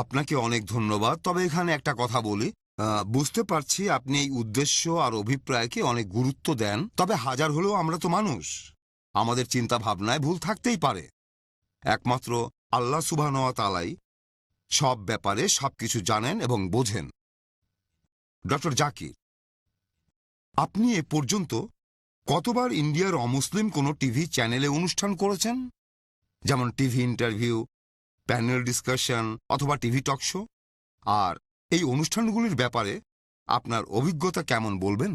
আপনাকে অনেক ধন্যবাদ। তবে এখানে একটা কথা বলি, বুঝতে পারছি আপনি এই উদ্দেশ্য আর অভিপ্রায়কে অনেক গুরুত্ব দেন। তবে হাজার হলেও আমরা তো মানুষ, আমাদের চিন্তা ভাবনায় ভুল থাকতেই পারে। একমাত্র আল্লাহ সুবহানাহু ওয়া তাআলাই সব ব্যাপারে সবকিছু জানেন এবং বোঝেন। ডক্টর জাকির, আপনি এ পর্যন্ত কতবার ইন্ডিয়ার অমুসলিম কোনো টিভি চ্যানেলে অনুষ্ঠান করেছেন, যেমন টিভি ইন্টারভিউ, প্যানেল ডিসকাশন অথবা টিভি টক শো? আর এই অনুষ্ঠানগুলির ব্যাপারে আপনার অভিজ্ঞতা কেমন বলবেন?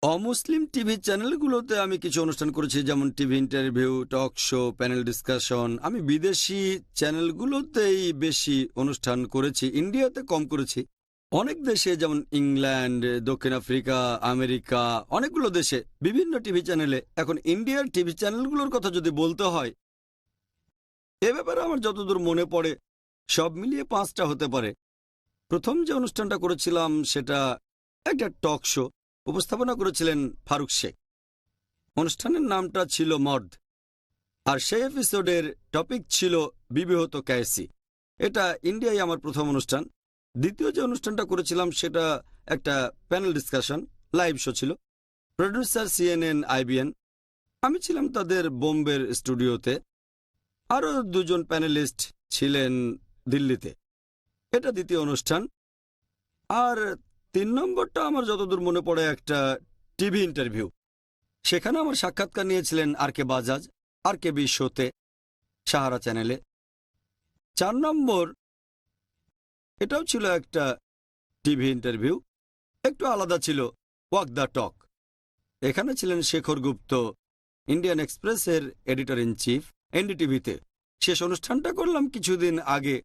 অমুসলিম টিভি চ্যানেলগুলোতে আমি কিছু অনুষ্ঠান করেছি, যেমন TV interview, talk show, panel discussion. আমি বিদেশি চ্যানেলগুলোতেই বেশি অনুষ্ঠান করেছি, ইন্ডিয়াতে কম করেছি। অনেক দেশে যেমন ইংল্যান্ড, দক্ষিণ আফ্রিকা, আমেরিকা, অনেকগুলো দেশে বিভিন্ন টিভি চ্যানেলে। এখন ইন্ডিয়ার টিভি চ্যানেলগুলোর কথা যদি বলতে হয়, এ ব্যাপারে আমার যতদূর মনে পড়ে সব মিলিয়ে 5টা হতে পারে। প্রথম যে অনুষ্ঠানটা করেছিলাম সেটা একটা টক শো, উপস্থাপনা করেছিলেন ফারুক শেখ। অনুষ্ঠানের নামটা ছিল মর্দ, আর সেই এপিসোডের টপিক ছিল বিবি হতো ক্যাসি। এটা ইন্ডিয়ায় আমার প্রথম অনুষ্ঠান। দ্বিতীয় যে অনুষ্ঠানটা করেছিলাম সেটা একটা প্যানেল ডিসকাশন, লাইভ শো ছিল। প্রডিউসার CNN, IBN, আমি ছিলাম তাদের বোম্বের স্টুডিওতে। আরও 2জন প্যানেলিস্ট ছিলেন দিল্লিতে। এটা দ্বিতীয় অনুষ্ঠান। আর 3 নম্বরটা আমার যতদূর মনে পড়ে একটা টিভি ইন্টারভিউ। সেখানে আমার সাক্ষাৎকার নিয়েছিলেন RK বাজাজ, RKB শোতে, সাহারা চ্যানেলে। 4 নম্বর এটাও ছিল একটা টিভি ইন্টারভিউ, একটু আলাদা ছিল, ওয়াক দ্য টক। এখানে ছিলেন শেখর গুপ্ত, ইন্ডিয়ান এক্সপ্রেসের এডিটর ইন চিফ, NDTV-তে। শেষ অনুষ্ঠানটা করলাম কিছুদিন আগে,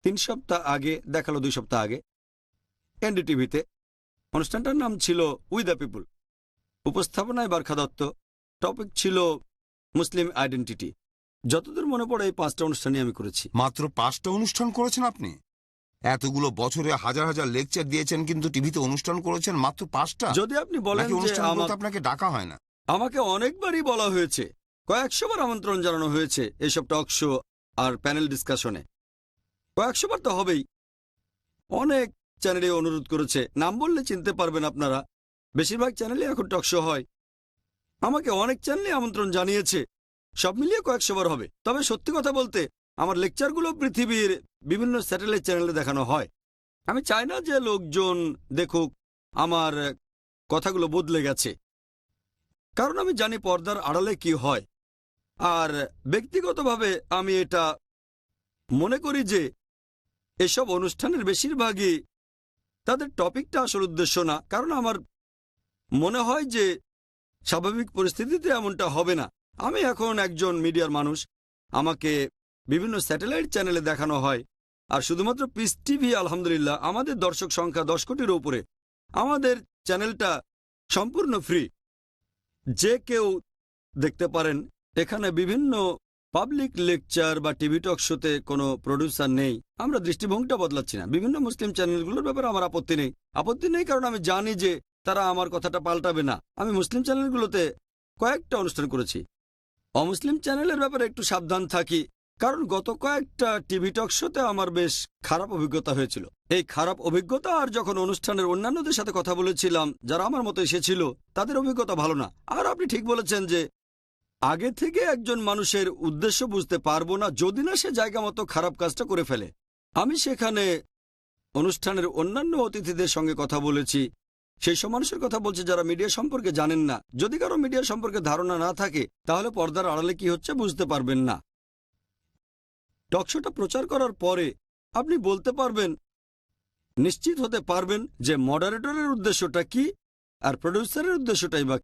3 সপ্তাহ আগে, দেখালো 2 সপ্তাহ আগে, NDTV-তে। অনুষ্ঠানটার নাম ছিল উই দ্য পিপুল। উপস্থাপনায় বারখা দত্ত। টপিক ছিল মুসলিম আইডেন্টিটি। যতদূর মনে পড়ে এই 5টা অনুষ্ঠানই আমি করেছি। মাত্র 5টা অনুষ্ঠান করেছেন আপনি? এতগুলো বছরে হাজার হাজার লেকচার দিয়েছেন, কিন্তু টিভিতে অনুষ্ঠান করেছেন মাত্র 5টা? যদি আপনি বলেন যে অনুষ্ঠানগুলোতে আপনাকে ডাকা হয় না? আমাকে অনেকবারই বলা হয়েছে, কয়েকশোবার আমন্ত্রণ জানানো হয়েছে এইসব টক শো আর প্যানেল ডিসকাশনে। কয়েকশোবার তো হবেই। অনেক চ্যানেলে অনুরোধ করেছে, নাম বললে চিনতে পারবেন আপনারা। বেশিরভাগ চ্যানেলে এখন টক শো হয়। আমাকে অনেক চ্যানেলে আমন্ত্রণ জানিয়েছে, সব মিলিয়ে কয়েকশোবার হবে। তবে সত্যি কথা বলতে, আমার লেকচারগুলো পৃথিবীর বিভিন্ন স্যাটেলাইট চ্যানেলে দেখানো হয়। আমি চাই না যে লোকজন দেখুক আমার কথাগুলো বদলে গেছে, কারণ আমি জানি পর্দার আড়ালে কি হয়। আর ব্যক্তিগতভাবে আমি এটা মনে করি যে এসব অনুষ্ঠানের বেশিরভাগই তাদের টপিকটা আসল উদ্দেশ্য না, কারণ আমার মনে হয় যে স্বাভাবিক পরিস্থিতিতে এমনটা হবে না। আমি এখন একজন মিডিয়ার মানুষ, আমাকে বিভিন্ন স্যাটেলাইট চ্যানেলে দেখানো হয়। আর শুধুমাত্র পিস টিভি, আলহামদুলিল্লাহ, আমাদের দর্শক সংখ্যা 10 কোটির উপরে। আমাদের চ্যানেলটা সম্পূর্ণ ফ্রি, যে কেউ দেখতে পারেন। এখানে বিভিন্ন পাবলিক লেকচার বা টিভি টক শোতে কোনো প্রডিউসার নেই। আমরা দৃষ্টিভঙ্গিটা বদলাচ্ছি না। বিভিন্ন মুসলিম চ্যানেলগুলোর ব্যাপারে আমার আপত্তি নেই, কারণ আমি জানি যে তারা আমার কথাটা পাল্টাবে না। আমি মুসলিম চ্যানেলগুলোতে কয়েকটা অনুষ্ঠান করেছি। অমুসলিম চ্যানেলের ব্যাপারে একটু সাবধান থাকি, কারণ গত কয়েকটা টিভি টক শোতে আমার বেশ খারাপ অভিজ্ঞতা হয়েছিল। এই খারাপ অভিজ্ঞতা, আর যখন অনুষ্ঠানের অন্যান্যদের সাথে কথা বলেছিলাম যারা আমার মতো এসেছিল, তাদের অভিজ্ঞতা ভালো না। আর আপনি ঠিক বলেছেন যে আগে থেকে একজন মানুষের উদ্দেশ্য বুঝতে পারবো না যদি না সে জায়গা মতো খারাপ কাজটা করে ফেলে। আমি সেখানে অনুষ্ঠানের অন্যান্য অতিথিদের সঙ্গে কথা বলেছি, সেই সব মানুষের কথা বলছি যারা মিডিয়া সম্পর্কে জানেন না। যদি কারো মিডিয়া সম্পর্কে ধারণা না থাকে, তাহলে পর্দার আড়ালে কি হচ্ছে বুঝতে পারবেন না। টকশোটা প্রচার করার পরে আপনি বলতে পারবেন, নিশ্চিত হতে পারবেন যে মডারেটরের উদ্দেশ্যটা কি আর প্রডিউসারের উদ্দেশ্যটাই বা